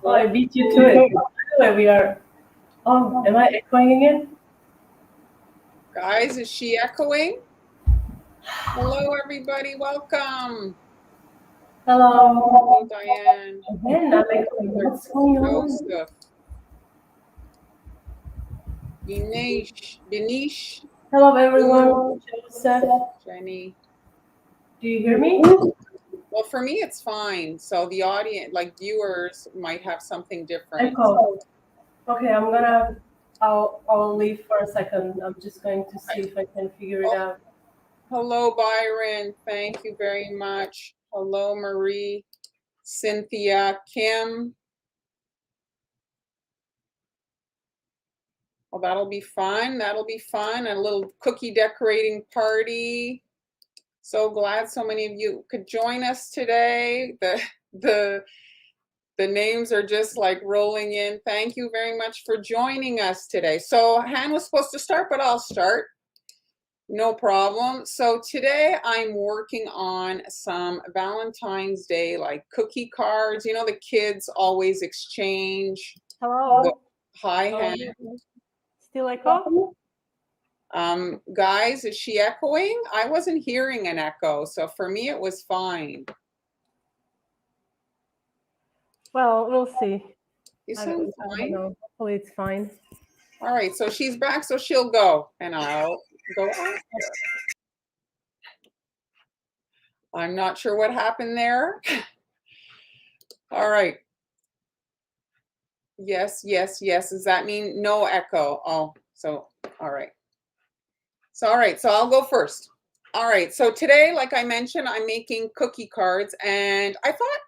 Oh, I beat you to it. Anyway, we are. Oh, am I echoing again? Guys, is she echoing? Hello, everybody. Welcome. Hello. Hello, Diane. Again, I'm echoing. What's going on? Joseph. Benish. Hello, everyone. Joseph, Jenny. do you hear me? Well, for me, it's fine. So the audience, like viewers, might have something different. Echo. Okay, I'll leave for a second. I'm just going to see if I can figure it out. Hello, Byron. Thank you very much. Hello, Marie, Cynthia, Kim. Well, that'll be fun. That'll be fun. A little cookie decorating party. So glad so many of you could join us today. The names are just like rolling in. Thank you very much for joining us today. So Han was supposed to start, but I'll start. No problem. So today I'm working on some Valentine's Day like cookie cards. You know, the kids always exchange. Hello. Hi, Hello. Han. Still echo? Guys, is she echoing? I wasn't hearing an echo, so for me it was fine. Well, we'll see. You sound fine. Hopefully it's fine. All right, so she's back, so she'll go, and I'll go after. I'm not sure what happened there. All right. Yes, yes, yes. Does that mean no echo? Oh, so, all right. So, all right, so I'll go first. All right, so today, like I mentioned, I'm making cookie cards, and I thought,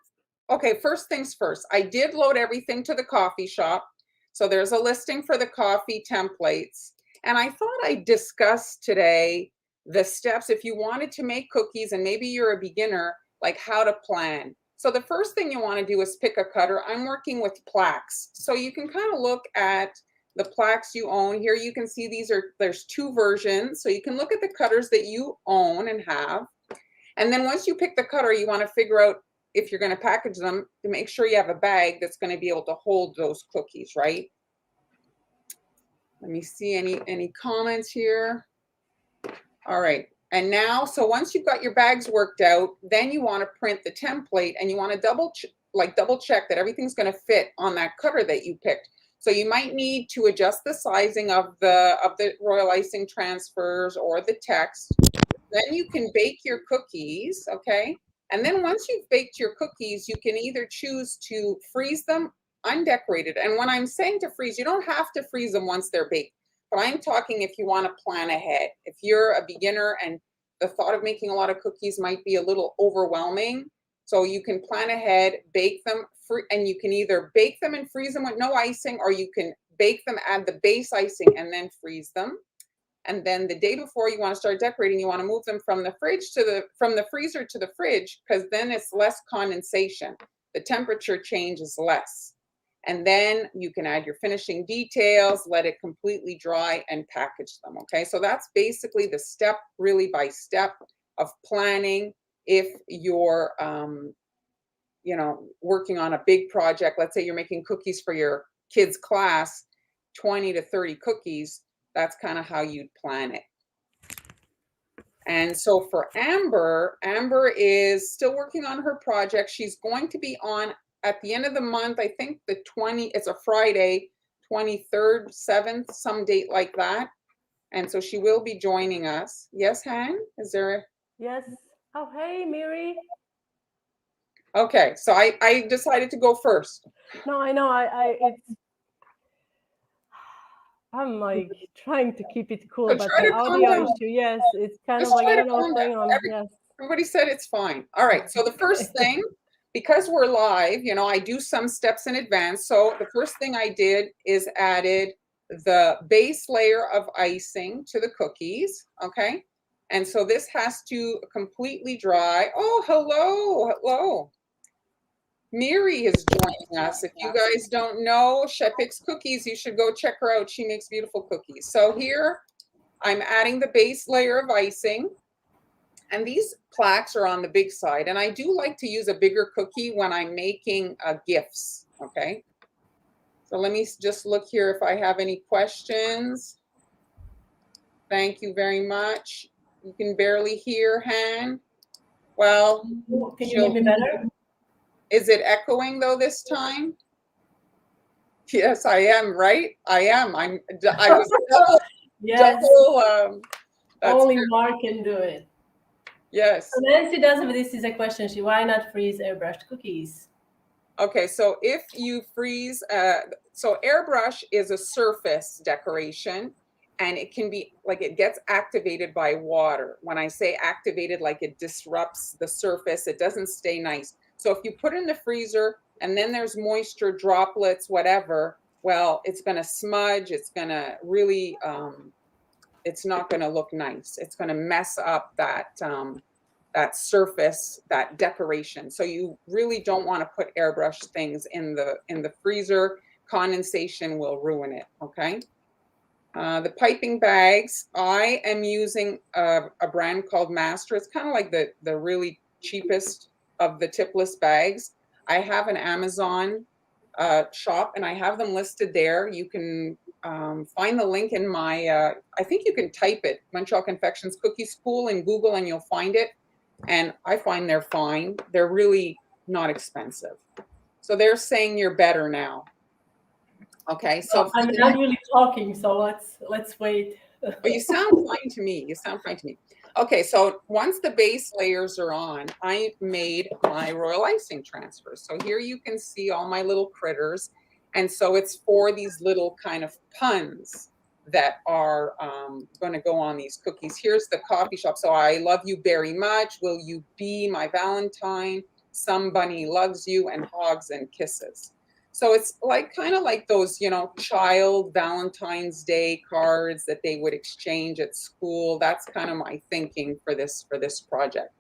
okay, first things first, I did load everything to the coffee shop. So there's a listing for the coffee templates. And I thought I'd discuss today the steps if you wanted to make cookies and maybe you're a beginner, like how to plan. So the first thing you want to do is pick a cutter. I'm working with plaques. So you can kind of look at the plaques you own. Here you can see there's two versions. So you can look at the cutters that you own and have. And then once you pick the cutter, you want to figure out if you're going to package them to make sure you have a bag that's going to be able to hold those cookies, right? Let me see any comments here. All right. And now, so once you've got your bags worked out, then you want to print the template and you want to double check that everything's going to fit on that cutter that you picked. So you might need to adjust the sizing of the royal icing transfers or the text. Then you can bake your cookies, okay? And then once you've baked your cookies, you can either choose to freeze them undecorated. And when I'm saying to freeze, you don't have to freeze them once they're baked. But I'm talking if you want to plan ahead. If you're a beginner and the thought of making a lot of cookies might be a little overwhelming, so you can plan ahead, bake them, and you can either bake them and freeze them with no icing, or you can bake them, add the base icing, and then freeze them. And then the day before you want to start decorating, you want to move them from the freezer to the fridge, because then it's less condensation. The temperature change is less. And then you can add your finishing details, let it completely dry, and package them. Okay, so that's basically the step, really by step, of planning if you're working on a big project. Let's say you're making cookies for your kids' class, 20 to 30 cookies. That's kind of how you'd plan it. And so for Amber is still working on her project. She's going to be on at the end of the month, I think it's a Friday, 23rd, 7th, some date like that. And so she will be joining us. Yes, Han? Is there? Yes. Oh, hey, Miri. Okay, so I decided to go first. No, I know. I'm like trying to keep it cool, but the audio issue, yes, it's kind of like I don't know what's going on. Yes. Everybody said it's fine. All right. So the first thing, because we're live, I do some steps in advance. So the first thing I did is added the base layer of icing to the cookies. Okay. And so this has to completely dry. Oh, hello. Miri is joining us. If you guys don't know, she picks cookies. You should go check her out. She makes beautiful cookies. So here I'm adding the base layer of icing. And these plaques are on the big side. And I do like to use a bigger cookie when I'm making gifts. Okay. So let me just look here if I have any questions. Thank you very much. You can barely hear, Han. Well, Can you hear me better? Is it echoing though this time? Yes, I am, right? I am. I was Yes. that's Only good. Mark can do it. Yes. So Nancy does have this is a question. Why not freeze airbrushed cookies? Okay, so if you freeze, so airbrush is a surface decoration, and it can be like it gets activated by water. When I say activated, like it disrupts the surface, it doesn't stay nice. So if you put it in the freezer and then there's moisture droplets, whatever, well, it's going to smudge. It's going to really, it's not going to look nice. It's going to mess up that surface, that decoration. So you really don't want to put airbrush things in the freezer. Condensation will ruin it. Okay. The piping bags, I am using a brand called Master. It's kind of like the really cheapest of the tipless bags. I have an Amazon shop, and I have them listed there. You can find the link in my, I think you can type it, Montreal Confections Cookie School in Google, and you'll find it. And I find they're fine. They're really not expensive. So they're saying you're better now. Okay, so I'm not really talking, so let's wait. but you sound fine to me. You sound fine to me. Okay, so once the base layers are on, I made my royal icing transfers. So here you can see all my little critters. And so it's for these little kind of puns that are going to go on these cookies. Here's the coffee shop. So I love you very much. Will you be my Valentine? Some bunny loves you, and hogs and kisses. So it's like kind of like those, child Valentine's Day cards that they would exchange at school. That's kind of my thinking for this project.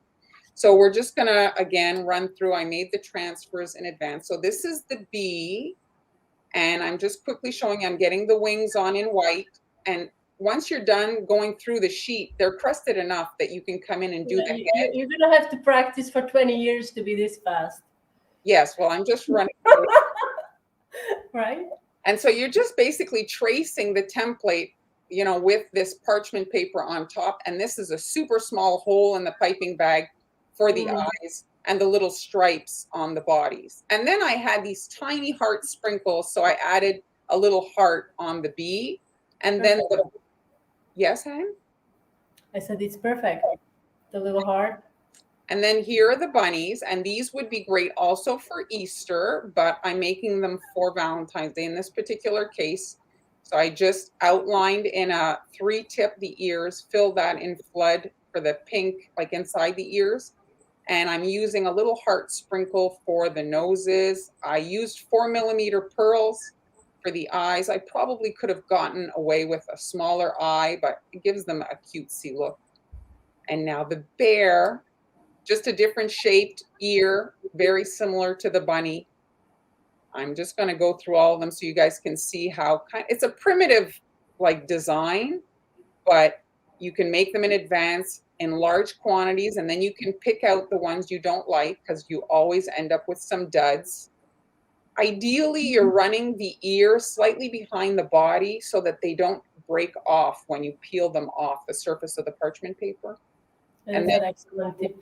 So we're just gonna again run through. I made the transfers in advance. So this is the bee, and I'm just quickly showing I'm getting the wings on in white. And once you're done going through the sheet, they're crusted enough that you can come in and do the head. You're gonna have to practice for 20 years to be this fast. Yes, well, I'm just running through. Right? And so you're just basically tracing the template, with this parchment paper on top. And this is a super small hole in the piping bag for the eyes and the little stripes on the bodies. And then I had these tiny heart sprinkles. So I added a little heart on the bee. And then yes, Han? I said it's perfect. The little heart. And then here are the bunnies, and these would be great also for Easter, but I'm making them for Valentine's Day in this particular case. So I just outlined in a 3-tip the ears, fill that in flood for the pink, like inside the ears. And I'm using a little heart sprinkle for the noses. I used 4mm pearls for the eyes. I probably could have gotten away with a smaller eye, but it gives them a cutesy look. And now the bear, just a different shaped ear, very similar to the bunny. I'm just going to go through all of them so you guys can see how it's a primitive like design, but you can make them in advance in large quantities, and then you can pick out the ones you don't like because you always end up with some duds. Ideally, you're running the ear slightly behind the body so that they don't break off when you peel them off the surface of the parchment paper. And that's an excellent tip.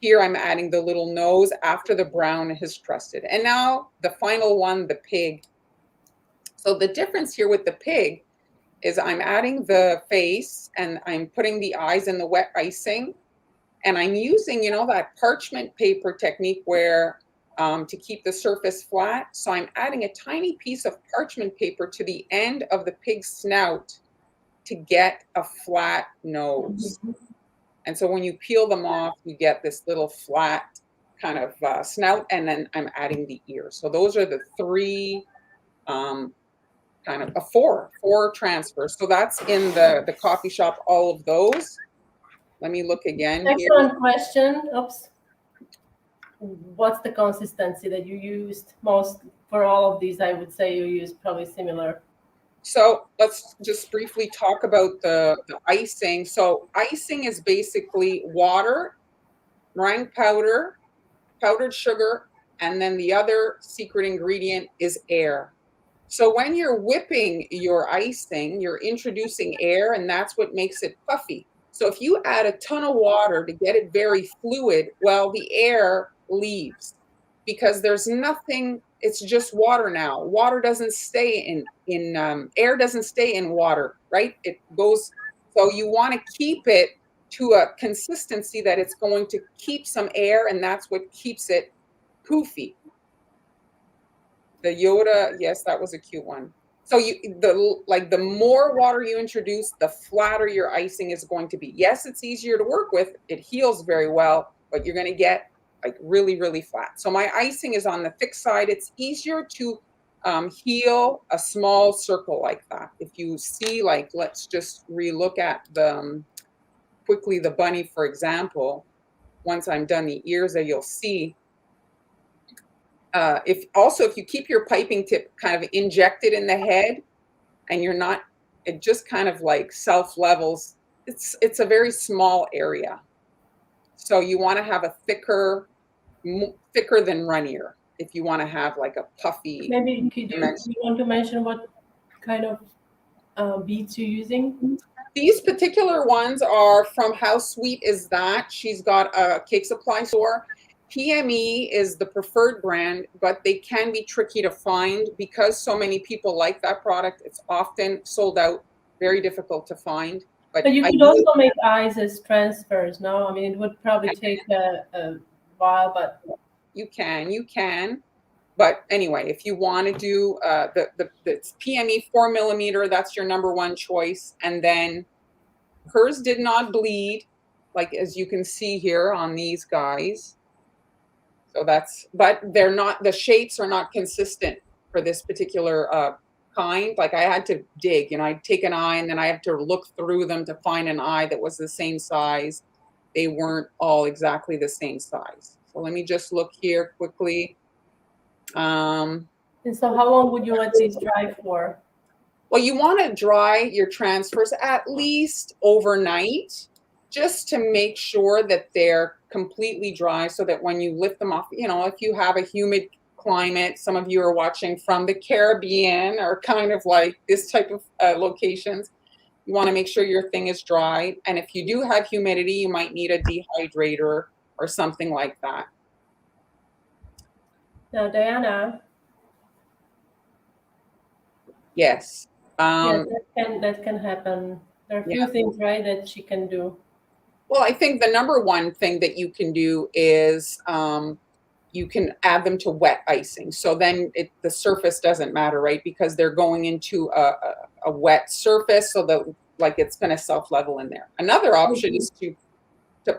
Here I'm adding the little nose after the brown has crusted. And now the final one, the pig. So the difference here with the pig is I'm adding the face and I'm putting the eyes in the wet icing. And I'm using, that parchment paper technique where to keep the surface flat. So I'm adding a tiny piece of parchment paper to the end of the pig's snout to get a flat nose. And so when you peel them off, you get this little flat kind of snout, and then I'm adding the ear. So those are the 3, kind of four transfers. So that's in the coffee shop, all of those. Let me look again. Excellent question. Oops. What's the consistency that you used most for all of these? I would say you used probably similar. So let's just briefly talk about the icing. So icing is basically water, meringue powder, powdered sugar, And then the other secret ingredient is air. So when you're whipping your icing, you're introducing air, and that's what makes it puffy. So if you add a ton of water to get it very fluid, well, the air leaves because there's nothing. It's just water now. Water doesn't stay in air doesn't stay in water, right? It goes. So you want to keep it to a consistency that it's going to keep some air, and that's what keeps it poofy. The Yoda, yes, that was a cute one. So the more water you introduce, the flatter your icing is going to be. Yes, it's easier to work with. It heals very well, but you're going to get like really, really flat. So my icing is on the thick side. It's easier to heal a small circle like that. If you see, like, let's just relook at quickly the bunny, for example. Once I'm done the ears, you'll see. If you keep your piping tip kind of injected in the head and you're not, it just kind of like self levels. It's a very small area. So you want to have a thicker than runnier if you want to have like a puffy. Maybe you want to mention what kind of beads you're using? These particular ones are from How Sweet Is That? She's got a cake supply store. PME is the preferred brand, but they can be tricky to find because so many people like that product. It's often sold out, very difficult to find. But you could also make eyes as transfers, no? I mean, it would probably take a while, but you can. But anyway, if you want to do the PME 4mm, that's your number one choice. And then hers did not bleed, like as you can see here on these guys. So but they're not, the shapes are not consistent for this particular kind. Like I had to dig, I'd take an eye and then I have to look through them to find an eye that was the same size. They weren't all exactly the same size. So let me just look here quickly. And so how long would you let these dry for? Well, you want to dry your transfers at least overnight, just to make sure that they're completely dry so that when you lift them off, if you have a humid climate, some of you are watching from the Caribbean or kind of like this type of locations, you want to make sure your thing is dry. And if you do have humidity, you might need a dehydrator or something like that. Now, Diana. Yes. Yes, that can happen. There are a few things, right, that she can do. Well, I think the number one thing that you can do is you can add them to wet icing. So then the surface doesn't matter, right? Because they're going into a wet surface, so that like it's going to self-level in there. Another option is to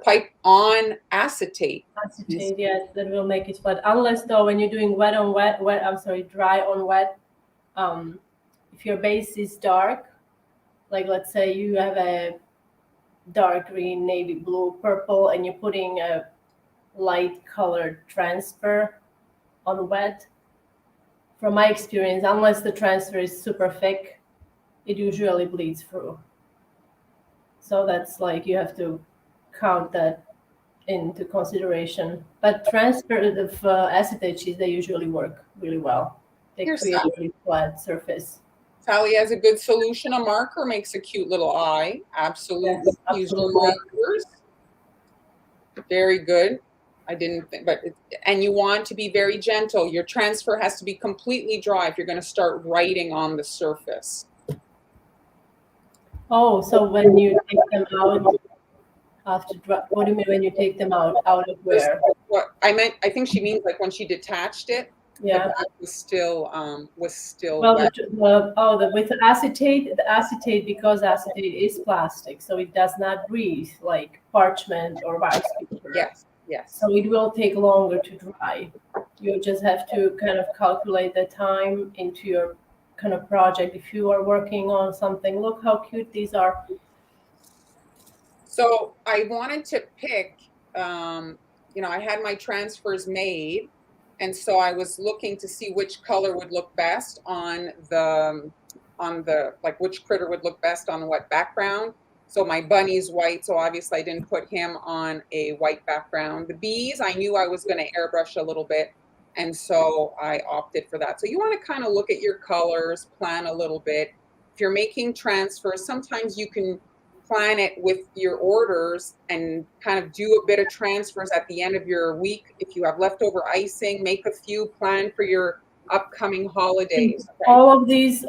pipe on acetate. Acetate, yes, that will make it wet. Unless though, when you're doing dry on wet, if your base is dark, like let's say you have a dark green, navy blue, purple, and you're putting a light colored transfer on wet, from my experience, unless the transfer is super thick, it usually bleeds through. So that's like, you have to count that into consideration. But transfer of acetate sheets, they usually work really well. They create a really flat surface. Sally has a good solution. A marker makes a cute little eye. Absolutely. Yes, absolutely. Use your markers. Very good. I didn't think, and you want to be very gentle. Your transfer has to be completely dry if you're going to start writing on the surface. Oh, so when you take them out after dry, what do you mean when you take them out? Out of where? What I meant, I think she means like when she detached it. Yeah, the back was still well, wet. with acetate, the acetate, because acetate is plastic, so it does not breathe like parchment or wax paper. Yes. So it will take longer to dry. You just have to kind of calculate the time into your kind of project. If you are working on something, look how cute these are. So I wanted to pick, I had my transfers made, and so I was looking to see which color would look best on the like which critter would look best on the wet background. So my bunny's white, so obviously I didn't put him on a white background. The bees, I knew I was going to airbrush a little bit. And so I opted for that. So you want to kind of look at your colors, plan a little bit. If you're making transfers, sometimes you can plan it with your orders and kind of do a bit of transfers at the end of your week. If you have leftover icing, make a few, plan for your upcoming holidays. Okay? All of these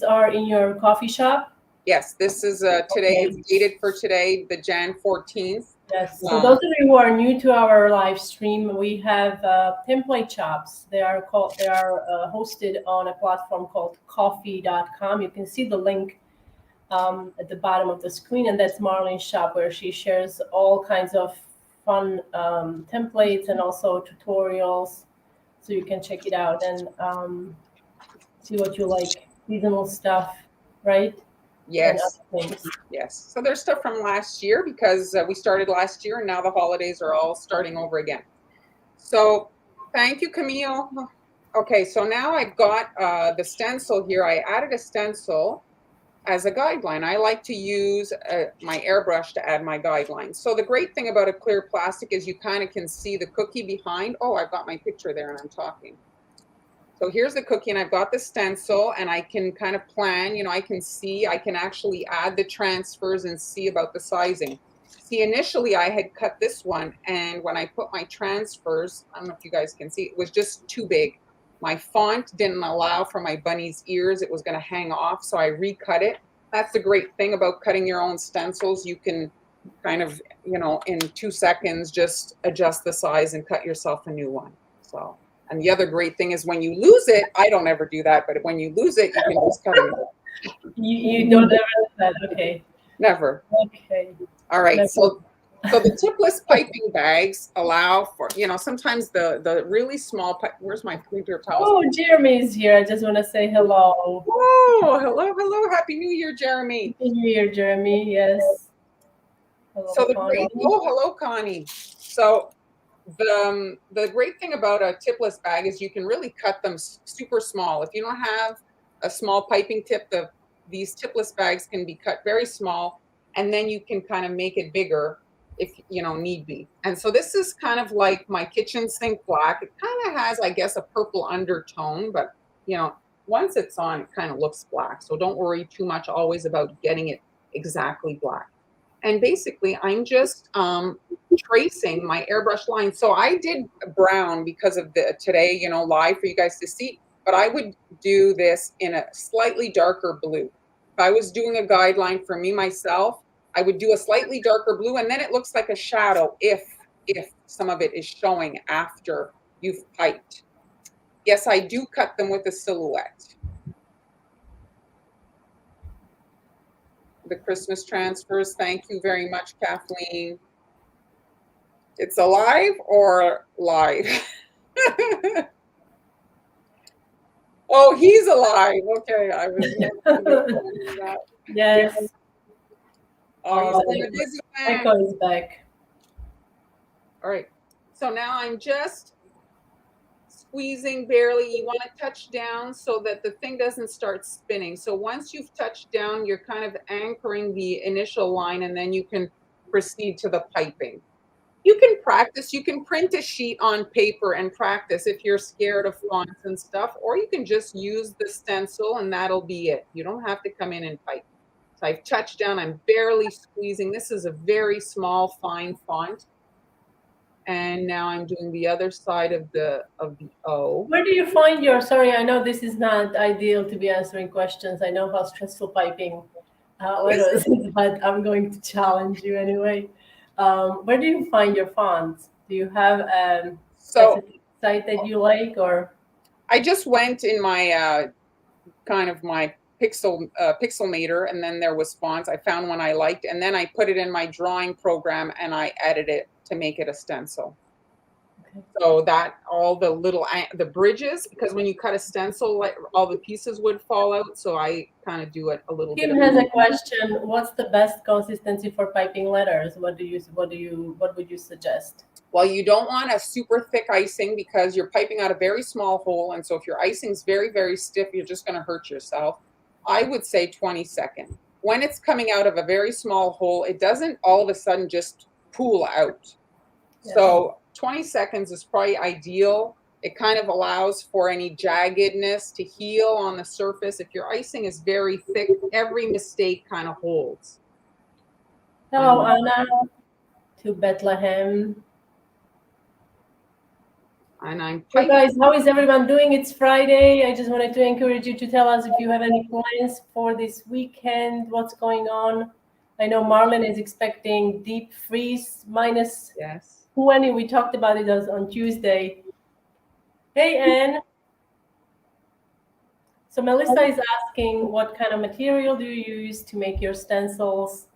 are in your coffee shop? Yes, this is today. Okay. It's dated for today, the Jan 14th. Yes. So those of you who are new to our live stream, we have template shops. They are hosted on a platform called coffee.com. You can see the link at the bottom of the screen, and that's Marlyn's shop, where she shares all kinds of fun templates and also tutorials. So you can check it out and see what you like, seasonal stuff, right? And Yes. other things. Yes. So there's stuff from last year because we started last year and now the holidays are all starting over again. So thank you, Camille. Okay, so now I've got the stencil here. I added a stencil as a guideline. I like to use my airbrush to add my guidelines. So the great thing about a clear plastic is you kind of can see the cookie behind. Oh, I've got my picture there and I'm talking. So here's the cookie and I've got the stencil and I can kind of plan, you know, I can actually add the transfers and see about the sizing. See, initially I had cut this one and when I put my transfers, I don't know if you guys can see, it was just too big. My font didn't allow for my bunny's ears. It was going to hang off, so I recut it. That's the great thing about cutting your own stencils. You can kind of, you know, in 2 seconds, just adjust the size and cut yourself a new one. So. And the other great thing is when you lose it, I don't ever do that, but when you lose it, you can just cut it. You don't ever do that, okay. Never. Okay. All right, Never. so the tipless piping bags allow for, you know, sometimes the really small, where's my paper towels? Oh, Jeremy's here. I just want to say hello. Oh, hello. Happy New Year, Jeremy. Happy New Year, Jeremy. Yes. Hello, So Connie. hello, Connie. So the great thing about a tipless bag is you can really cut them super small. If you don't have a small piping tip, these tipless bags can be cut very small, and then you can kind of make it bigger if you know need be. And so this is kind of like my kitchen sink black. It kind of has, I guess, a purple undertone, but you know, once it's on, it kind of looks black. So don't worry too much always about getting it exactly black. And basically, I'm just tracing my airbrush line. So I did brown because of the today, you know, live for you guys to see, but I would do this in a slightly darker blue. If I was doing a guideline for me myself, I would do a slightly darker blue and then it looks like a shadow if some of it is showing after you've piped. Yes, I do cut them with a silhouette. The Christmas transfers. Thank you very much, Kathleen. It's alive or live? Oh, he's alive. Okay, I was. Yes. Oh, he's a busy man. Echo is back. All right. So now I'm just squeezing barely. You want to touch down so that the thing doesn't start spinning. So once you've touched down, you're kind of anchoring the initial line and then you can proceed to the piping. You can practice. You can print a sheet on paper and practice if you're scared of fonts and stuff, or you can just use the stencil and that'll be it. You don't have to come in and pipe. So I've touched down. I'm barely squeezing. This is a very small, fine font. And now I'm doing the other side of the O. Where do you find your, sorry, I know this is not ideal to be answering questions. I know how stressful piping letters is, but I'm going to challenge you anyway. Where do you find your fonts? Do you have a specific site that you like, or? I just went in my kind of my Pixelmator, and then there was fonts. I found one I liked, and then I put it in my drawing program, and I edited it to make it a stencil. Okay. So that all the little the bridges, because when you cut a stencil, like all the pieces would fall out. So I kind of do it a little bit. Kim has a question. What's the best consistency for piping letters? What would you suggest? Well, you don't want a super thick icing because you're piping out a very small hole, and so if your icing's very, very stiff, you're just going to hurt yourself. I would say 20 seconds. When it's coming out of a very small hole, it doesn't all of a sudden just pool out. Yeah. So 20 seconds is probably ideal. It kind of allows for any jaggedness to heal on the surface. If your icing is very thick, every mistake kind of holds. Hello, Anna, to Bethlehem. And I'm So guys, how is everyone doing? It's Friday. I just wanted to encourage you to tell us if you have any plans for this weekend, what's going on. I know Marlyn is expecting deep freeze minus 20. We talked about it on Tuesday. Hey, Anne. So Melissa is asking, what kind of material do you use to make your stencils?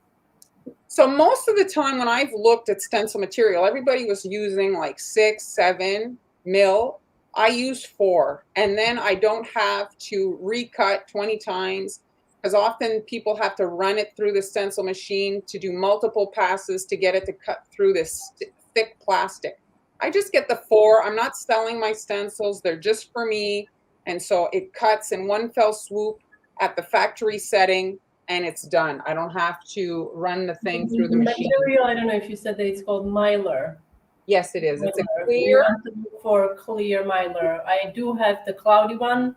So most of the time when I've looked at stencil material, everybody was using like 6, 7 mil. I use 4, and then I don't have to recut 20 times, because often people have to run it through the stencil machine to do multiple passes to get it to cut through this thick plastic. I just get the 4. I'm not selling my stencils. They're just for me. And so it cuts in one fell swoop at the factory setting, and it's done. I don't have to run the thing through the machine. Material, I don't know if you said that it's called mylar. Yes, it is. Mylar. It's a clear. You want to look for clear mylar. I do have the cloudy one.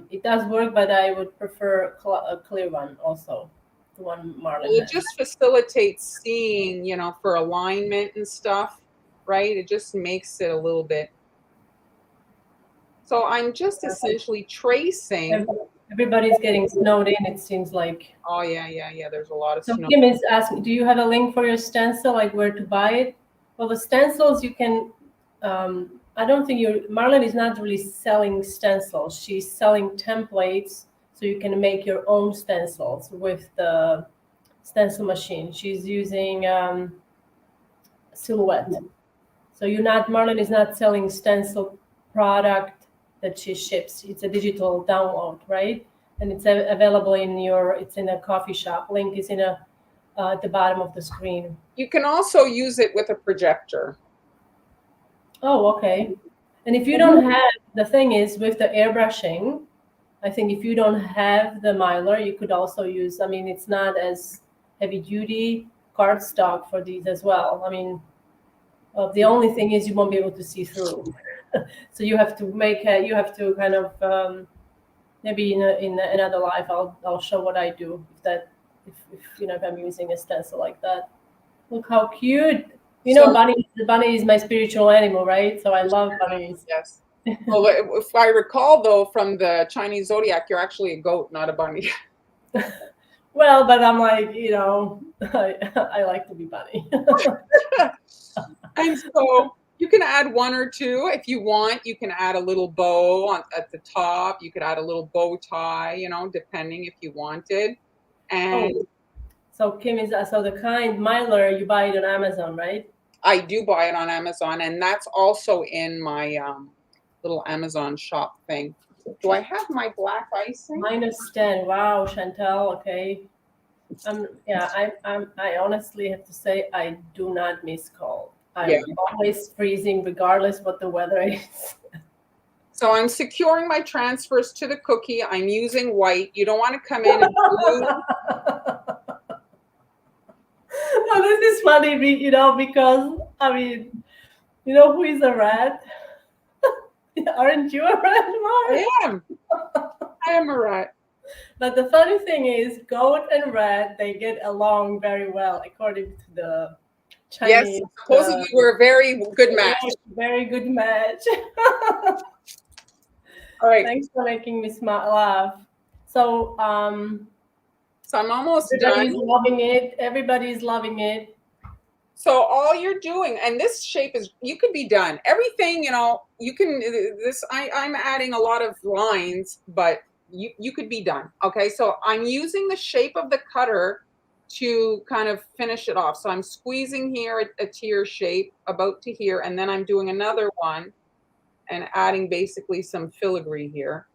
It does work, but I would prefer a clear one also. The one Marlyn It just facilitates seeing, you know, for alignment and stuff, right? It just makes it a little bit. So I'm just essentially tracing. Everybody's getting snowed in, it seems like. Oh, yeah. There's a lot of snow. So Kim is asking, do you have a link for your stencil, like where to buy it? Well, the stencils you can, I don't think Marlyn is not really selling stencils. She's selling templates, so you can make your own stencils with the stencil machine. She's using Silhouette. So Marlyn is not selling stencil product that she ships. It's a digital download, right? And it's available it's in a coffee shop. Link is at the bottom of the screen. You can also use it with a projector. Oh, okay. And if you don't have, the thing is with the airbrushing, I think if you don't have the mylar, you could also use, I mean, it's not as heavy duty cardstock for these as well. I mean, the only thing is you won't be able to see through. So you have to kind of maybe in another life I'll show what I do if I'm using a stencil like that. Look how cute. Bunny is my spiritual animal, right? So I love bunnies. Yes. Well, if I recall though, from the Chinese zodiac, you're actually a goat, not a bunny. Well, but I'm like, I like to be bunny. And so you can add 1 or 2 if you want. You can add a little bow at the top. You could add a little bow tie, depending if you wanted. And so Kim so the kind mylar, you buy it on Amazon, right? I do buy it on Amazon, and that's also in my little Amazon shop thing. Do I have my black icing? -10. Wow, Chantal. Okay. I honestly have to say I do not miss cold. I'm always freezing regardless what the weather is. So I'm securing my transfers to the cookie. I'm using white. You don't want to come in and blue. No, this is funny, because I mean, who is a rat? Aren't you a rat, Mark? I am a rat. But the funny thing is, goat and rat, they get along very well, according to the Chinese. Yes, supposedly we're a very good match. Very good match. All right. Thanks for making me laugh. So, so I'm almost everybody's done. Loving it. Everybody's loving it. So all you're doing, and this shape you could be done. Everything, you can, I'm adding a lot of lines, but you could be done. Okay, so I'm using the shape of the cutter to kind of finish it off. So I'm squeezing here a tear shape about to here, and then I'm doing another one and adding basically some filigree here.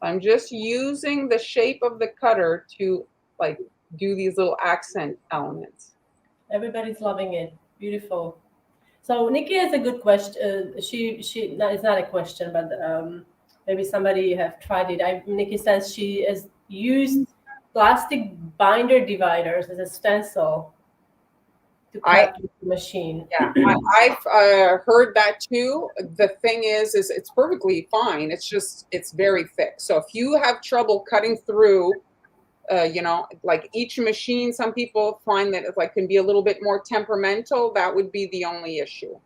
I'm just using the shape of the cutter to like do these little accent elements. Everybody's loving it. Beautiful. So Nikki has a good question. It's not a question, but maybe somebody have tried it. Nikki says she has used plastic binder dividers as a stencil. to cut with the machine. Yeah, I've heard that too. The thing is it's perfectly fine. It's just, it's very thick. So if you have trouble cutting through, you know, like each machine, some people find that it like can be a little bit more temperamental. That would be the only issue.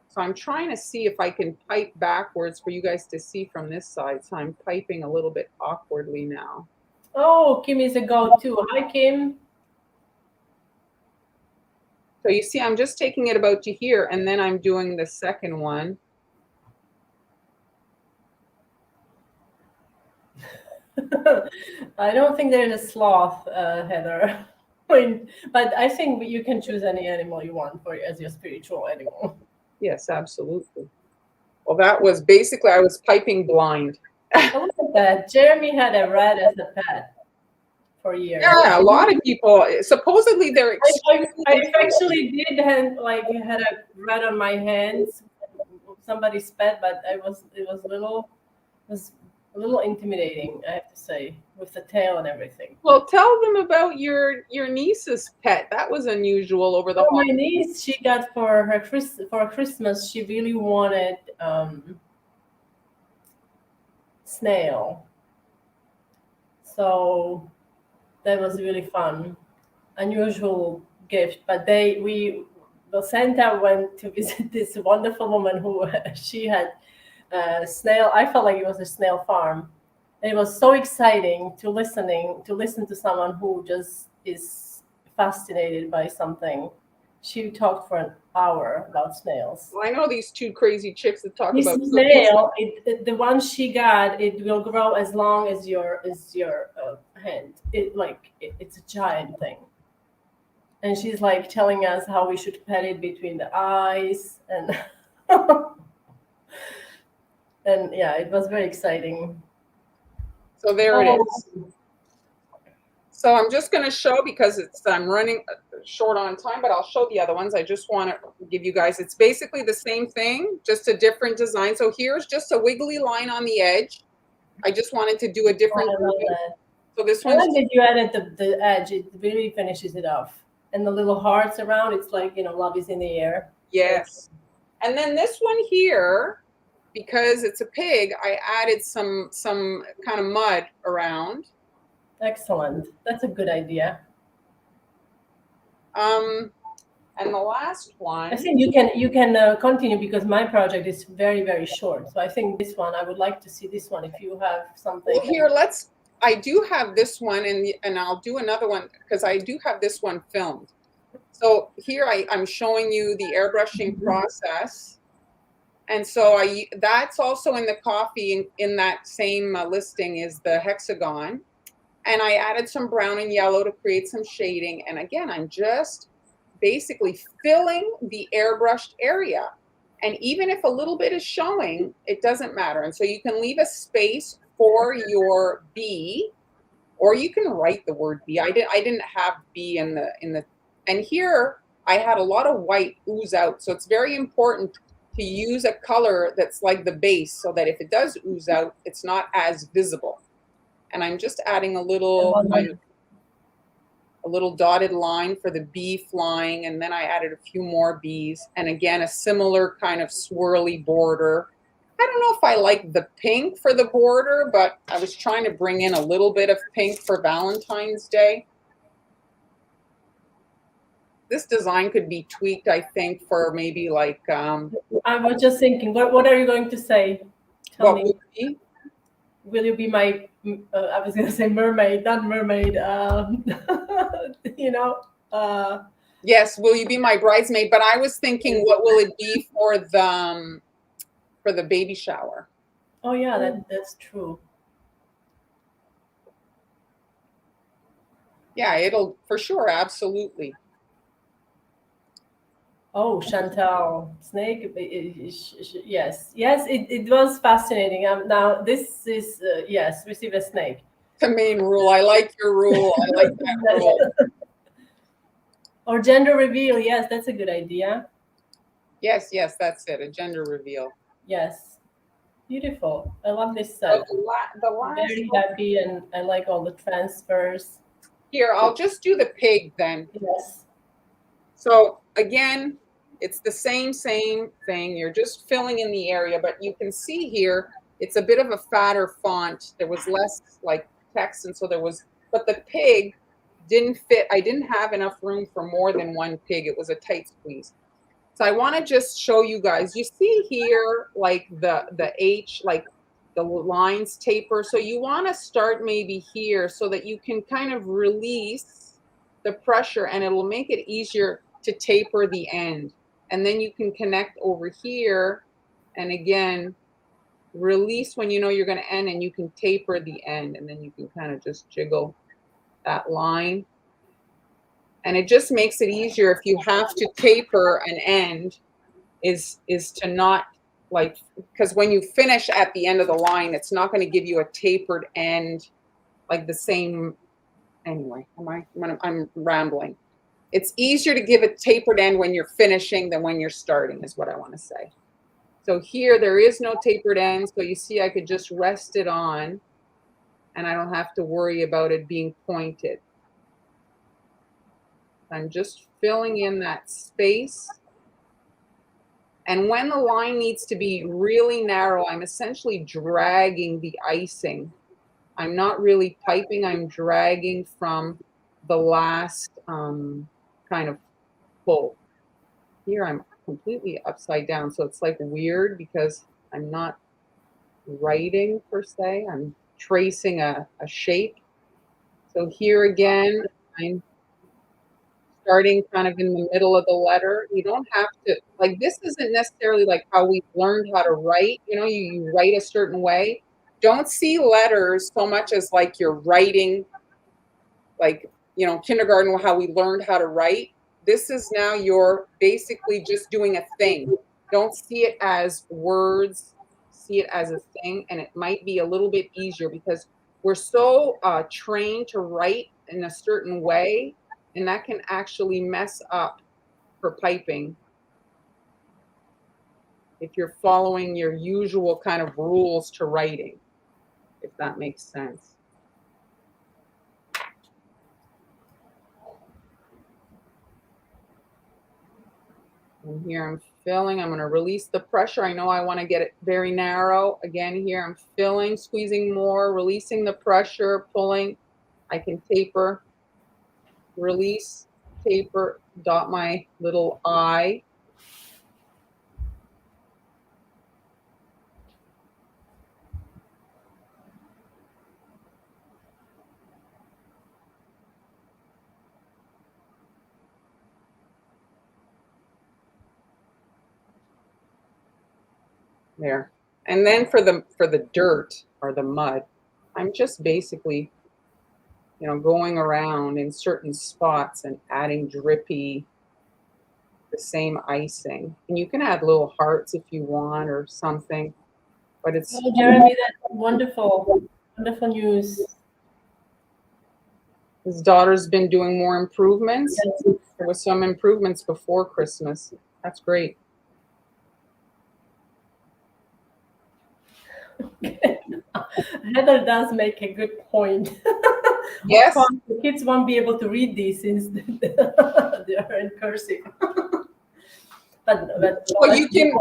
So I'm trying to see if I can pipe backwards for you guys to see from this side. So I'm piping a little bit awkwardly now. Oh, Kim is a go-to. Hi, Kim. So you see, I'm just taking it about to here, and then I'm doing the second one. I don't think there's a sloth, Heather. But I think you can choose any animal you want for as your spiritual animal. Yes, absolutely. Well, that was basically, I was piping blind. Look at that. Jeremy had a rat as a pet for years. Yeah, a lot of people, supposedly they're I actually did had a rat on my hands. Somebody's pet, but it was a little intimidating, I have to say, with the tail and everything. Well, tell them about your niece's pet. That was unusual over the my niece, she got for Christmas, she really wanted snail. So that was really fun. Unusual gift, but Santa went to visit this wonderful woman who she had snail. I felt like it was a snail farm. And it was so exciting to listen to someone who just is fascinated by something. She talked for an hour about snails. Well, I know these two crazy chicks that talk this about snail. The one she got, it will grow as long as your hand. It's a giant thing. And she's like telling us how we should pet it between the eyes and and yeah, it was very exciting. So there it is. So I'm just going to show, because I'm running short on time, but I'll show the other ones. I just want to give you guys, it's basically the same thing, just a different design. So here's just a wiggly line on the edge. I just wanted to do a different. I love that. So this one. one. That you added the edge, it really finishes it off. And the little hearts around, it's like, love is in the air. Yes. And then this one here, because it's a pig, I added some kind of mud around. Excellent. That's a good idea. And the last one. I think you can continue, because my project is very, very short. So I think this one, I would like to see this one if you have something. Well, here, I do have this one, and I'll do another one, because I do have this one filmed. So here I'm showing you the airbrushing process. And so that's also in the coffee, in that same listing is the hexagon. And I added some brown and yellow to create some shading. And again, I'm just basically filling the airbrushed area. And even if a little bit is showing, it doesn't matter. And so you can leave a space for your B, or you can write the word B. I didn't have B in the, and here I had a lot of white ooze out. So it's very important to use a color that's like the base, so that if it does ooze out, it's not as visible. And I'm just adding a little dotted line for the bee flying, and then I added a few more bees, and again a similar kind of swirly border. I don't know if I like the pink for the border, but I was trying to bring in a little bit of pink for Valentine's Day. This design could be tweaked, I think, for maybe like I was just thinking, what are you going to say? Tell me. Will you be my I was going to say mermaid, not mermaid. Yes, will you be my bridesmaid? But I was thinking, what will it be for the baby shower? Oh yeah, that's true. Yeah, it'll for sure, absolutely. Oh, Chantal, snake. Yes, it was fascinating. Now this is yes, receive a snake. The main rule. I like your rule. I like that rule. Or gender reveal. Yes, that's a good idea. Yes, that's it. A gender reveal. Yes, beautiful. I love this set. The last very happy, and I like all the transfers. Here, I'll just do the pig then. Yes. So again, it's the same thing. You're just filling in the area, but you can see here, it's a bit of a fatter font. There was less like text, and so there was, but the pig didn't fit. I didn't have enough room for more than one pig. It was a tight squeeze. So I want to just show you guys. You see here, like the H, like the lines taper. So you want to start maybe here so that you can kind of release the pressure, and it'll make it easier to taper the end. And then you can connect over here, and again, release when you know you're going to end, and you can taper the end, and then you can kind of just jiggle that line. And it just makes it easier if you have to taper an end, is to not, like, because when you finish at the end of the line, it's not going to give you a tapered end like the same. Anyway, I'm rambling. It's easier to give a tapered end when you're finishing than when you're starting, is what I want to say. So here there is no tapered end, so you see I could just rest it on, and I don't have to worry about it being pointed. I'm just filling in that space. And when the line needs to be really narrow, I'm essentially dragging the icing. I'm not really piping, I'm dragging from the last kind of pull. Here I'm completely upside down, so it's like weird because I'm not writing per se, I'm tracing a shape. So here again, I'm starting kind of in the middle of the letter. You don't have to, like, this isn't necessarily like how we learned how to write. You know, you write a certain way. Don't see letters so much as like you're writing, like, you know, kindergarten, how we learned how to write. This is now you're basically just doing a thing. Don't see it as words, see it as a thing. And it might be a little bit easier because we're so trained to write in a certain way, and that can actually mess up for piping if you're following your usual kind of rules to writing, if that makes sense. And here I'm filling, I'm going to release the pressure. I know I want to get it very narrow. Again, here I'm filling, squeezing more, releasing the pressure, pulling. I can taper, release, taper, dot my little I. There. And then for the dirt or the mud, I'm just basically, you know, going around in certain spots and adding drippy, the same icing. And you can add little hearts if you want or something, but it's... Oh, Jeremy, that's wonderful, wonderful news. His daughter's been doing more improvements. Yes. There was some improvements before Christmas. That's great. Heather does make a good point. Yes. Of course, the kids won't be able to read these since they are in cursive. but well, you can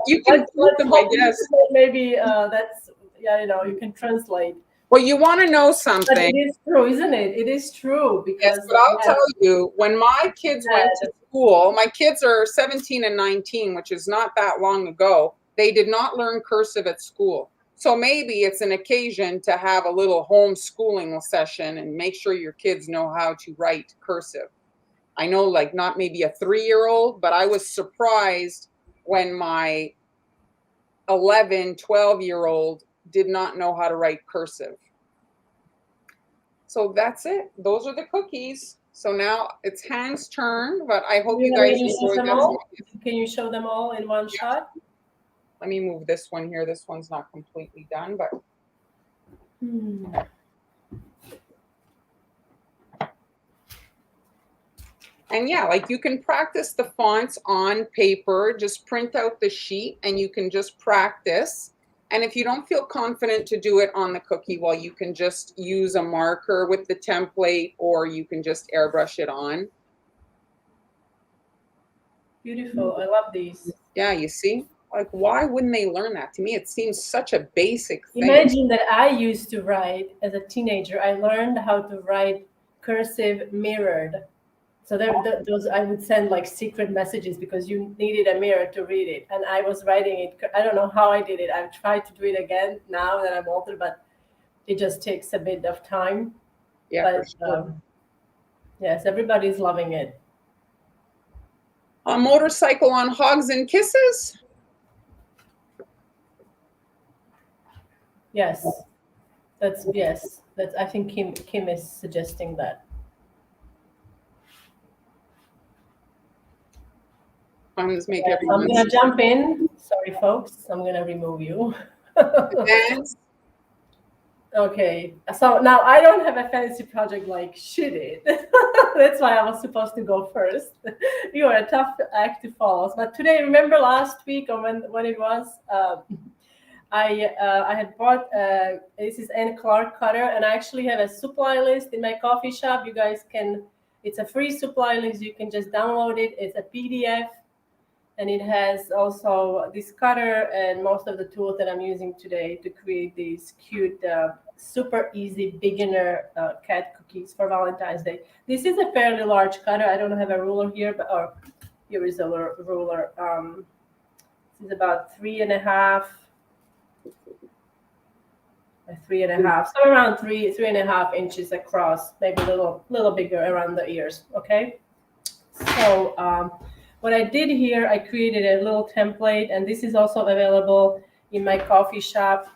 put them, I guess. Maybe that's, yeah, you know, you can translate. Well, you want to know something. But it is true, isn't it? It is true because. Yes, but I'll tell you, when my kids went to school, my kids are 17 and 19, which is not that long ago. They did not learn cursive at school. So maybe it's an occasion to have a little homeschooling session and make sure your kids know how to write cursive. I know, like, not maybe a 3-year-old, but I was surprised when my 11, 12-year-old did not know how to write cursive. So that's it. Those are the cookies. So now it's Han's turn, but I hope you guys enjoyed this. Can you show them all in one shot? Let me move this one here. This one's not completely done, but... And yeah, like, you can practice the fonts on paper. Just print out the sheet and you can just practice. And if you don't feel confident to do it on the cookie, well, you can just use a marker with the template, or you can just airbrush it on. Beautiful. I love these. Yeah, you see? Like, why wouldn't they learn that? To me, it seems such a basic thing. Imagine that I used to write as a teenager. I learned how to write cursive mirrored. So those I would send like secret messages because you needed a mirror to read it, and I was writing it. I don't know how I did it. I've tried to do it again now that I'm older, but it just takes a bit of time. Yeah, But for sure. yes, everybody's loving it. A motorcycle on Hogs and Kisses? Yes, that's. I think Kim is suggesting that. I'm just make Yes, I'm everyone gonna jump in. Sorry, folks. I'm gonna remove you. dance. Okay, so now I don't have a fancy project like she did. That's why I was supposed to go first. You are a tough act to follow. But today, remember last week or when it was, I had bought this is Anne Clark cutter, and I actually have a supply list in my coffee shop. You guys can. It's a free supply list. You can just download it. It's a PDF. And it has also this cutter and most of the tools that I'm using today to create these cute, super easy beginner cat cookies for Valentine's Day. This is a fairly large cutter. I don't have a ruler here, but here is a ruler. This is about 3.5, so around 3.5 inches across, maybe a little bigger around the ears. Okay, so. What I did here, I created a little template, and this is also available in my coffee shop,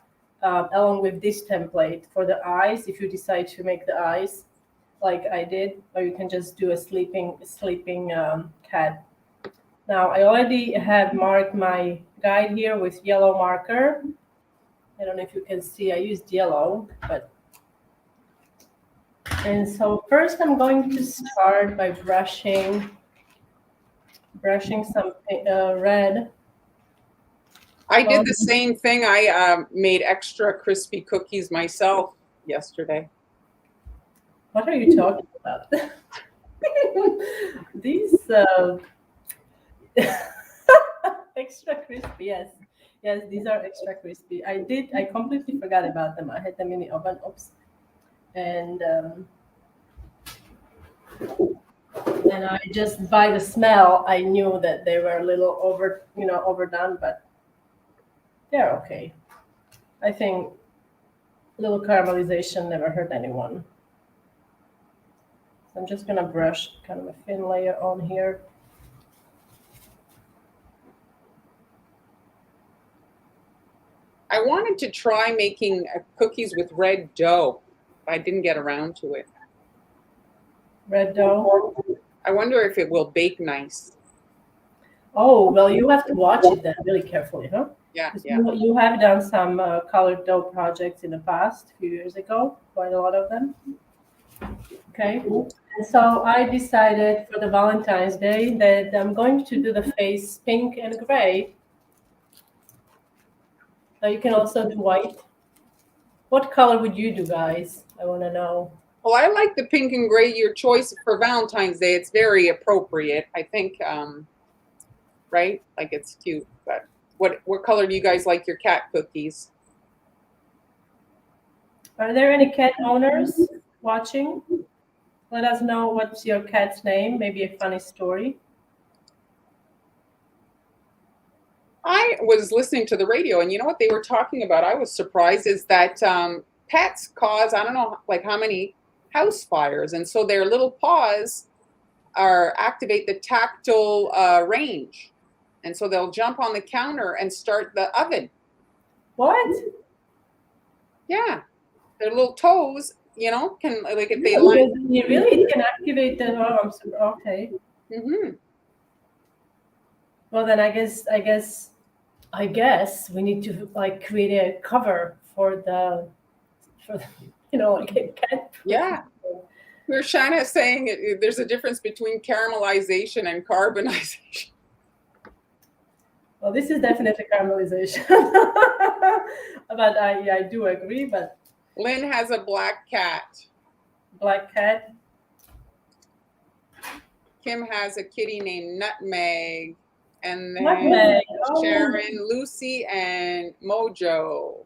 along with this template for the eyes. If you decide to make the eyes like I did, or you can just do a sleeping cat. Now I already have marked my guide here with yellow marker. I don't know if you can see. I used yellow, and so first I'm going to start by brushing some red. I did the same thing. I made extra crispy cookies myself yesterday. What are you talking about? These extra crispy, yes. Yes, these are extra crispy. I completely forgot about them. I had them in the oven. Oops. And I just by the smell, I knew that they were a little overdone, but they're okay. I think little caramelization never hurt anyone. So I'm just gonna brush kind of a thin layer on here. I wanted to try making cookies with red dough. I didn't get around to it. Red dough. I wonder if it will bake nice. Oh, well, you have to watch it then really carefully, huh? Yeah, 'Cause yeah. you have done some colored dough projects in the past, a few years ago, quite a lot of them. Okay. And so I decided for the Valentine's Day that I'm going to do the face pink and gray. Now you can also do white. What color would you do, guys? I want to know. Well, I like the pink and gray. Your choice for Valentine's Day. It's very appropriate. I think, right? Like it's cute. But what color do you guys like your cat cookies? Are there any cat owners watching? Let us know what's your cat's name. Maybe a funny story. I was listening to the radio, and you know what they were talking about? I was surprised is that pets cause, I don't know, like how many house fires, and so their little paws activate the tactile range, and so they'll jump on the counter and start the oven. What? Yeah, their little toes, can like if they You really can activate the. Oh, I'm sorry. Okay. Mm-hmm. Well, then I guess we need to like create a cover for the like a cat. Yeah. We're Shanna saying there's a difference between caramelization and carbonization. Well, this is definitely caramelization, but I do agree. But Lynn has a black cat. Black cat. Kim has a kitty named Nutmeg. And then Nutmeg. Oh. Sharon, Lucy, and Mojo.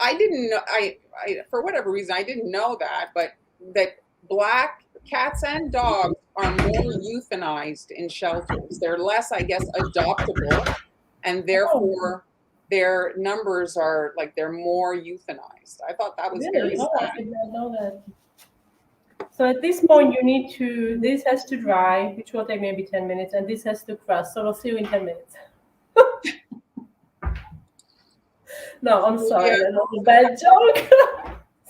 I didn't know, I for whatever reason, I didn't know that, but that black cats and dogs are more euthanized in shelters. They're less, I guess, adoptable, and therefore their numbers are like they're more euthanized. I thought that was Really? very Oh, I sad. did not know that. So at this point, you need to, this has to dry, which will take maybe 10 minutes, and this has to crust. So we'll see you in 10 minutes. No, I'm sorry, that was a bad joke.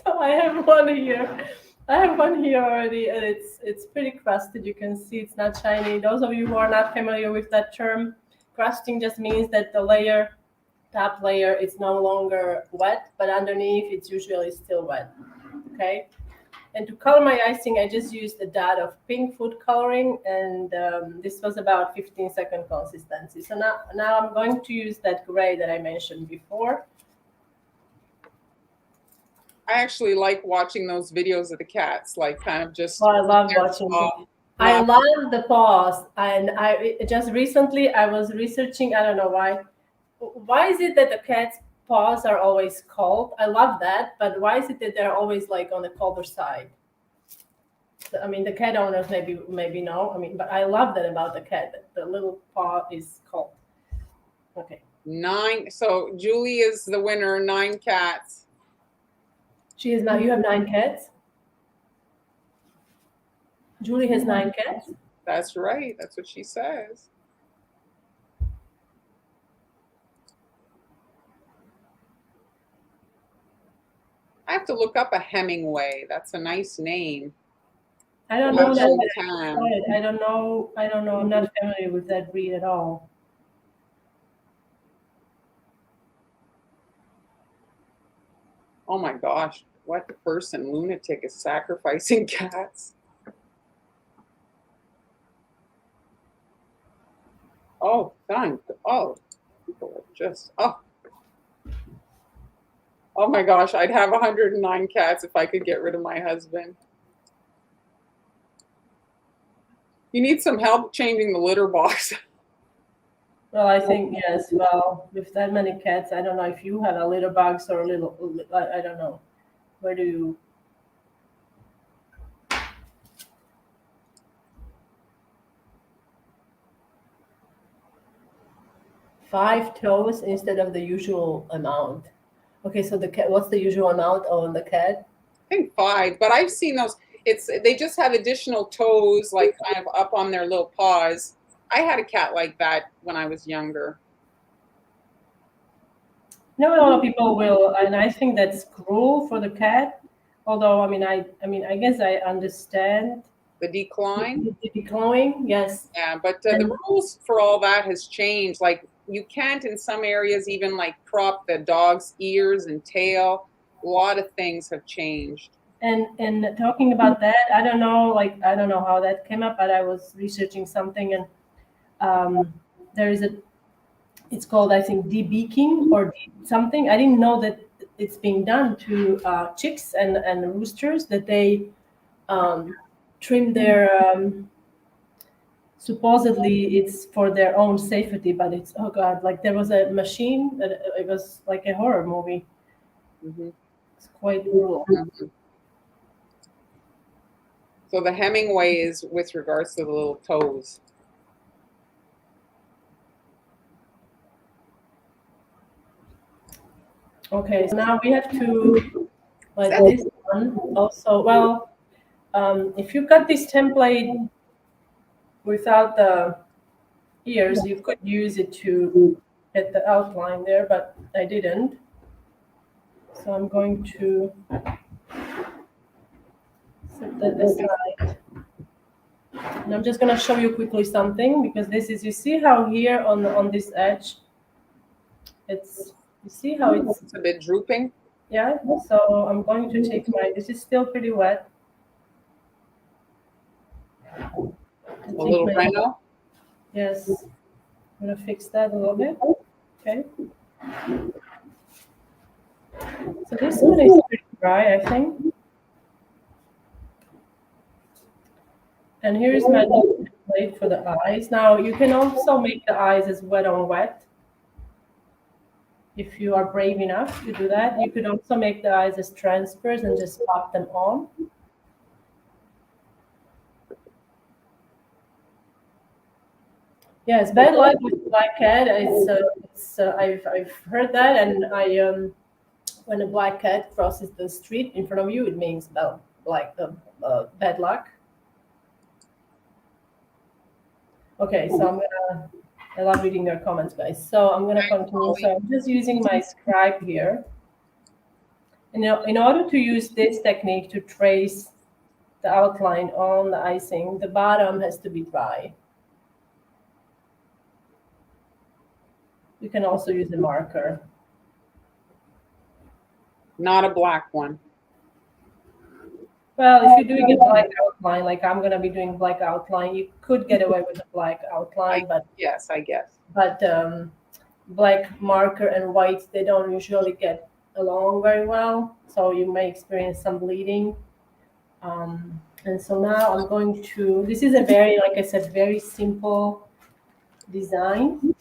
So I have one here. I have one here already, and it's pretty crusted. You can see it's not shiny. Those of you who are not familiar with that term, crusting just means that the layer, top layer, is no longer wet, but underneath it's usually still wet. Okay. And to color my icing, I just used a dot of pink food coloring, and this was about 15-second consistency. So now I'm going to use that gray that I mentioned before. I actually like watching those videos of the cats, like kind of just. Oh, I love watching them. I love the paws, and I just recently I was researching. I don't know why. Why is it that the cat's paws are always cold? I love that, but why is it that they're always like on the colder side? I mean, the cat owners maybe know. I mean, but I love that about the cat. That the little paw is cold. Okay. 9. So Julie is the winner. 9 cats. She is now. You have 9 cats. Julie has 9 cats. That's right. That's what she says. I have to look up a Hemingway. That's a nice name. I don't know that. Valentine. I don't know. I'm not familiar with that breed at all. Oh my gosh. What person, lunatic, is sacrificing cats? Oh, thank. Oh, people are just. Oh my gosh. I'd have 109 cats if I could get rid of my husband. You need some help changing the litter box. Well, I think yes. Well, with that many cats, I don't know if you have a litter box or a little. I don't know. Where do you? Five toes instead of the usual amount. Okay, so the cat. What's the usual amount on the cat? I think 5, but I've seen those. They just have additional toes, like kind of up on their little paws. I had a cat like that when I was younger. A lot of people will, and I think that's cruel for the cat. Although, I guess I understand The decline. the declawing. Yes. Yeah, but the rules for all that has changed. Like you can't in some areas even like crop the dog's ears and tail. A lot of things have changed. And talking about that, I don't know how that came up, but I was researching something, and there is it's called, I think, debeaking or something. I didn't know that it's being done to chicks and roosters, that they trim their. Supposedly it's for their own safety, but it's, oh god, like there was a machine that it was like a horror movie. Mm-hmm. It's quite brutal. Mm-hmm. So the Hemingway is with regards to the little toes. Okay, so now we have to, like this one also. Well, if you cut this template without the ears, you could use it to get the outline there, but I didn't. So I'm going to set that aside. And I'm just going to show you quickly something, because this is, you see how here on this edge, it's, you see how it's a bit drooping? Yeah, so I'm going to take this is still pretty wet. A little Reno? Yes, I'm going to fix that a little bit. Okay. So this one is pretty dry, I think. And here's my little template for the eyes. Now you can also make the eyes as wet on wet. If you are brave enough to do that, you could also make the eyes as transfers and just pop them on. Yes, bad luck with black cat. I've heard that, and when a black cat crosses the street in front of you, it means bad luck. Okay, so I love reading your comments, guys. So I'm gonna continue. So I'm just using my scribe here. And in order to use this technique to trace the outline on the icing, the bottom has to be dry. You can also use a marker. Not a black one. Well, if you're doing a black outline, like I'm gonna be doing black outline, you could get away with a black outline, but yes, I guess. But black marker and white, they don't usually get along very well, so you may experience some bleeding. And so now I'm going to. This is a very, like I said, very simple design.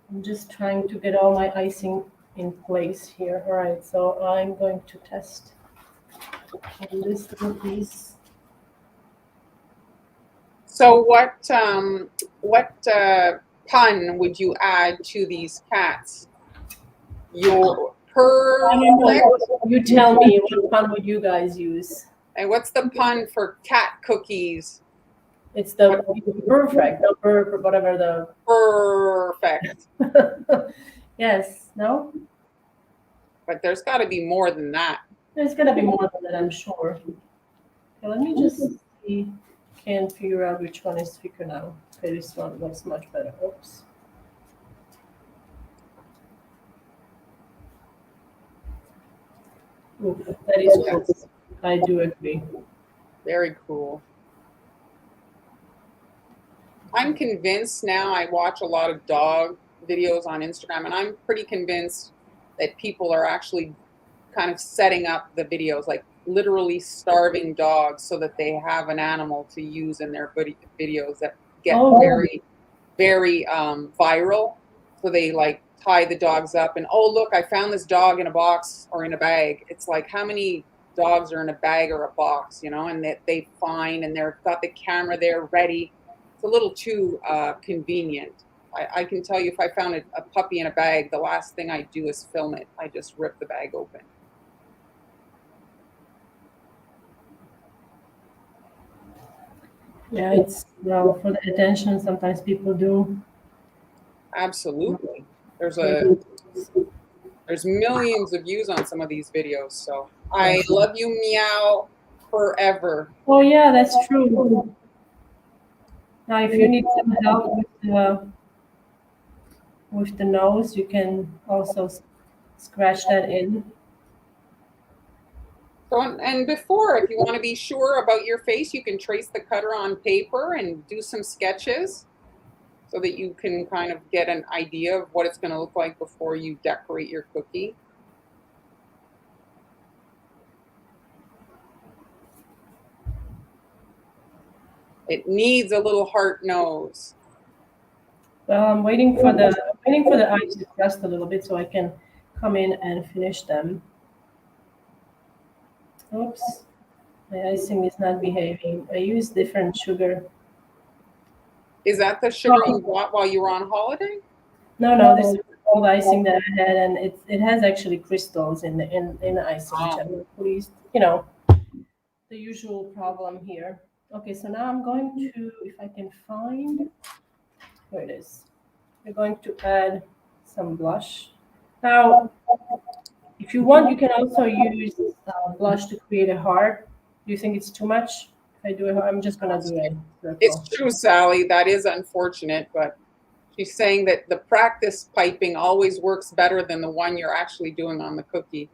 I'm just trying to get all my icing in place here. All right, so I'm going to test on this little piece. So what pun would you add to these cats? Your perfect. You tell me, what pun would you guys use? And what's the pun for cat cookies? It's the perfect, the per, whatever the perfect. Yes, no? But there's got to be more than that. There's got to be more than that, I'm sure. Okay, let me just see. Can't figure out which one is thicker now. Okay, this one looks much better. Oops. Oof, that is cool. I do agree. Very cool. I'm convinced now, I watch a lot of dog videos on Instagram, and I'm pretty convinced that people are actually kind of setting up the videos, like literally starving dogs so that they have an animal to use in their videos that get very, very viral. So they like tie the dogs up and, oh, look, I found this dog in a box or in a bag. It's like, how many dogs are in a bag or a box, you know, and that they find, and they've got the camera there ready. It's a little too convenient. I can tell you, if I found a puppy in a bag, the last thing I do is film it. I just rip the bag open. Yeah, it's, well, for the attention, sometimes people do. Absolutely. There's millions of views on some of these videos. So I love you, meow, forever. Oh yeah, that's true. Now, if you need some help with the nose, you can also scratch that in. So, and before, if you want to be sure about your face, you can trace the cutter on paper and do some sketches so that you can kind of get an idea of what it's going to look like before you decorate your cookie. It needs a little heart nose. Well, I'm waiting for the eyes to crust a little bit so I can come in and finish them. Oops, my icing is not behaving. I use different sugar. Is that the sugar you bought while you were on holiday? No, this is old icing that I had, and it has actually crystals in the icing, which I'm not pleased. You know, the usual problem here. Okay, so now I'm going to, if I can find, where it is. We're going to add some blush. Now, if you want, you can also use blush to create a heart. Do you think it's too much? If I do it, I'm just gonna do it. It's true, Sally. That is unfortunate, but she's saying that the practice piping always works better than the one you're actually doing on the cookie.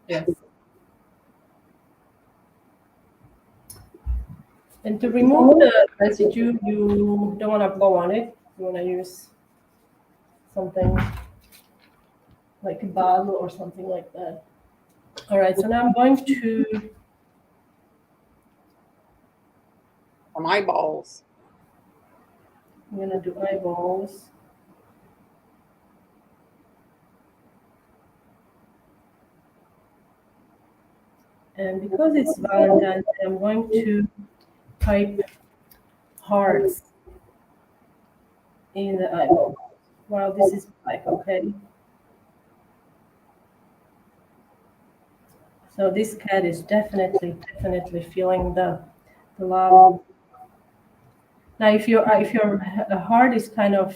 Yes. And to remove the residue, you don't want to blow on it. You want to use something like a bottle or something like that. All right, so now I'm going to some eyeballs. I'm gonna do eyeballs. And because it's Valentine, I'm going to type hearts in the eyeball. While this is black, okay? So this cat is definitely feeling the love. Now, if your heart is kind of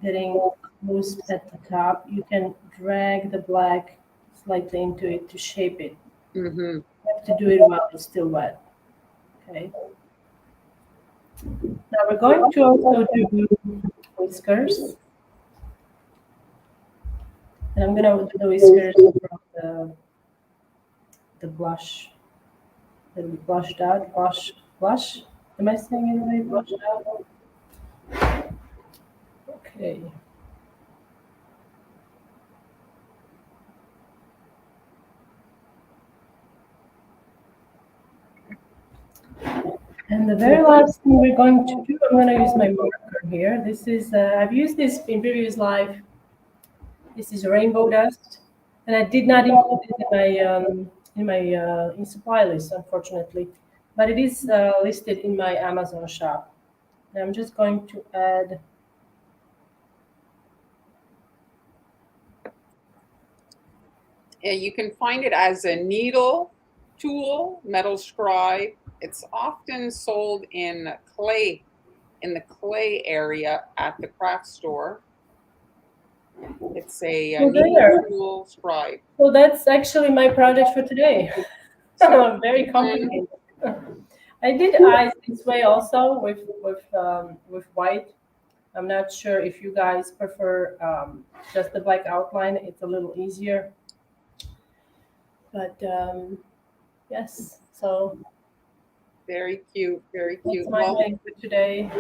getting closed at the top, you can drag the black slightly into it to shape it. Mm-hmm. You have to do it while it's still wet. Okay. Now we're going to also do whiskers. And I'm gonna do the whiskers from the blush. That we blushed out. Blush. Am I saying it right? Blushed out. Okay. And the very last thing we're going to do, I'm going to use my marker here. This is, I've used this in previous live. This is rainbow dust. And I did not include it in my in supply list, unfortunately. But it is listed in my Amazon shop. And I'm just going to add. And you can find it as a needle tool, metal scribe. It's often sold in the clay area at the craft store. It's a needle tool scribe. So that's actually my project for today. Very complicated. I did eyes this way also with white. I'm not sure if you guys prefer just the black outline. It's a little easier. But yes, so very cute, very cute. That's my thing for today.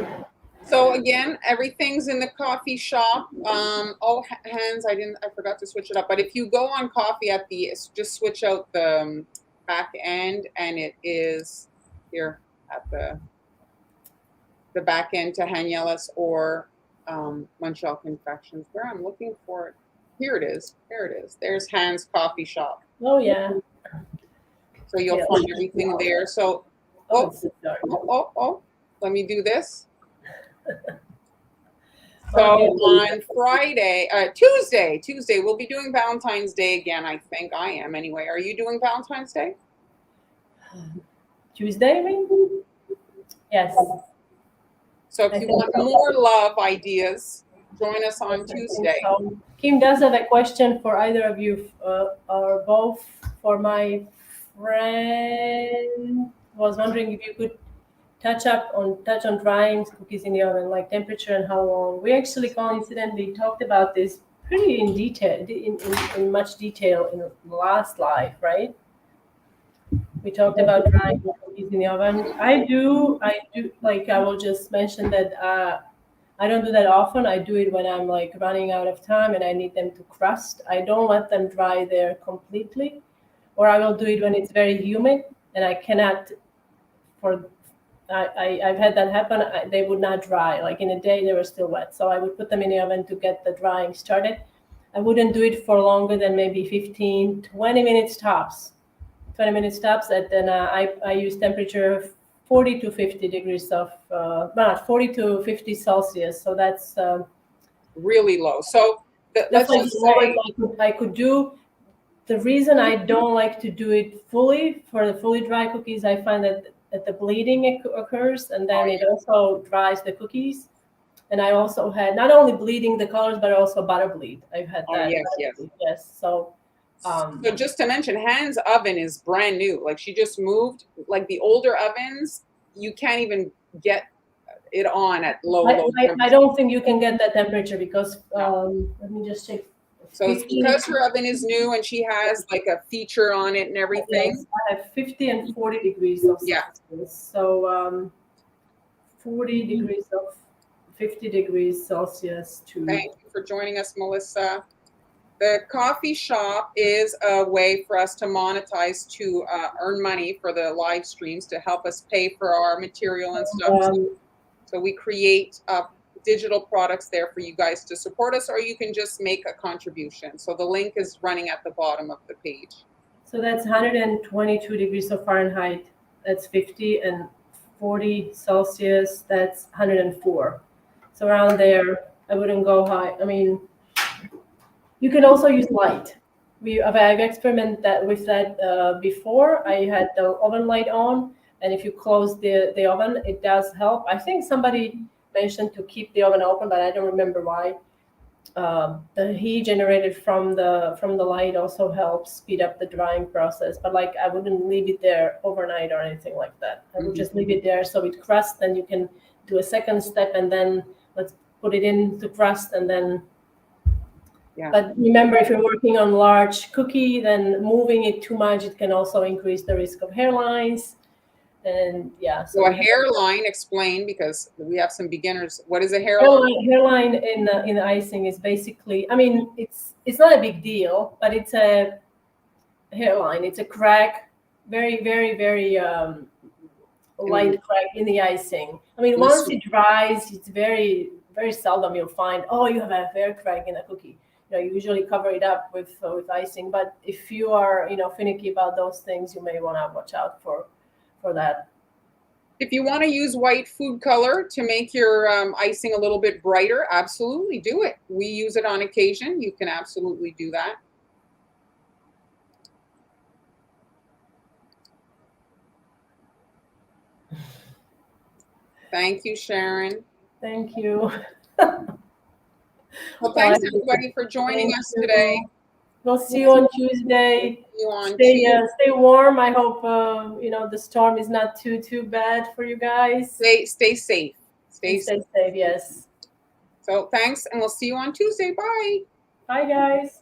So again, everything's in the coffee shop. Oh, Hans, I forgot to switch it up. But if you go on coffee at just switch out the back end, and it is here at the back end to Haniela's or Montreal Confections. Where I'm looking for it. Here it is. There it is. There's Hans Coffee Shop. Oh yeah. So you'll find everything there. So oh, let me do this. So on Friday, Tuesday, we'll be doing Valentine's Day again. I think I am anyway. Are you doing Valentine's Day? Tuesday, maybe? Yes. So if you want more love ideas, join us on Tuesday. So, Kim does have a question for either of you, or both. For my friend, was wondering if you could touch on drying cookies in the oven, like temperature and how long. We actually coincidentally talked about this pretty in detail, in much detail in the last live, right? We talked about drying cookies in the oven. I do. Like, I will just mention that I don't do that often. I do it when I'm like running out of time and I need them to crust. I don't let them dry there completely, or I will do it when it's very humid and I cannot. I've had that happen. They would not dry. Like in a day, they were still wet. So I would put them in the oven to get the drying started. I wouldn't do it for longer than maybe 15, 20 minutes tops. 20 minutes tops. And then I use temperature of 40 to 50 degrees of, not 40 to 50 Celsius. So that's really low. So that's like the lowest I could do. The reason I don't like to do it fully for the fully dry cookies, I find that the bleeding occurs, and then it also dries the cookies. And I also had not only bleeding the colors, but also butter bleed. I've had that. Yes. So just to mention, Hans' oven is brand new. Like she just moved. Like the older ovens, you can't even get it on at low temperature. I don't think you can get that temperature because let me just check. So it's because her oven is new and she has like a feature on it and everything. Yes, I have 50 and 40 degrees of Celsius. So 40 degrees of 50 degrees Celsius to. Thank you for joining us, Melissa. The coffee shop is a way for us to monetize, to earn money for the live streams, to help us pay for our material and stuff. So we create digital products there for you guys to support us, or you can just make a contribution. So the link is running at the bottom of the page. So that's 122 degrees of Fahrenheit. That's 50, and 40 Celsius. That's 104. So around there, I wouldn't go high. I mean, you can also use light. I've experimented with that before. I had the oven light on, and if you close the oven, it does help. I think somebody mentioned to keep the oven open, but I don't remember why. The heat generated from the light also helps speed up the drying process. But like, I wouldn't leave it there overnight or anything like that. I would just leave it there so it crusts. Then you can do a second step, and then let's put it into crust, and then. Yeah. But remember, if you're working on large cookie, then moving it too much, it can also increase the risk of hairlines. And yeah. So a hairline, explain, because we have some beginners. What is a hairline? Hairline in icing is basically, I mean, it's not a big deal, but it's a hairline. It's a crack, very, very, very light crack in the icing. I mean, once it dries, it's very, very seldom you'll find, oh, you have a hair crack in a cookie. You know, you usually cover it up with icing. But if you are, finicky about those things, you may want to watch out for that. If you want to use white food color to make your icing a little bit brighter, absolutely do it. We use it on occasion. You can absolutely do that. Thank you, Sharon. Thank you. Well, thanks everybody for joining us today. We'll see you on Tuesday. Stay warm. I hope the storm is not too bad for you guys. Stay safe. Stay safe. Yes. So thanks, and we'll see you on Tuesday. Bye. Bye, guys.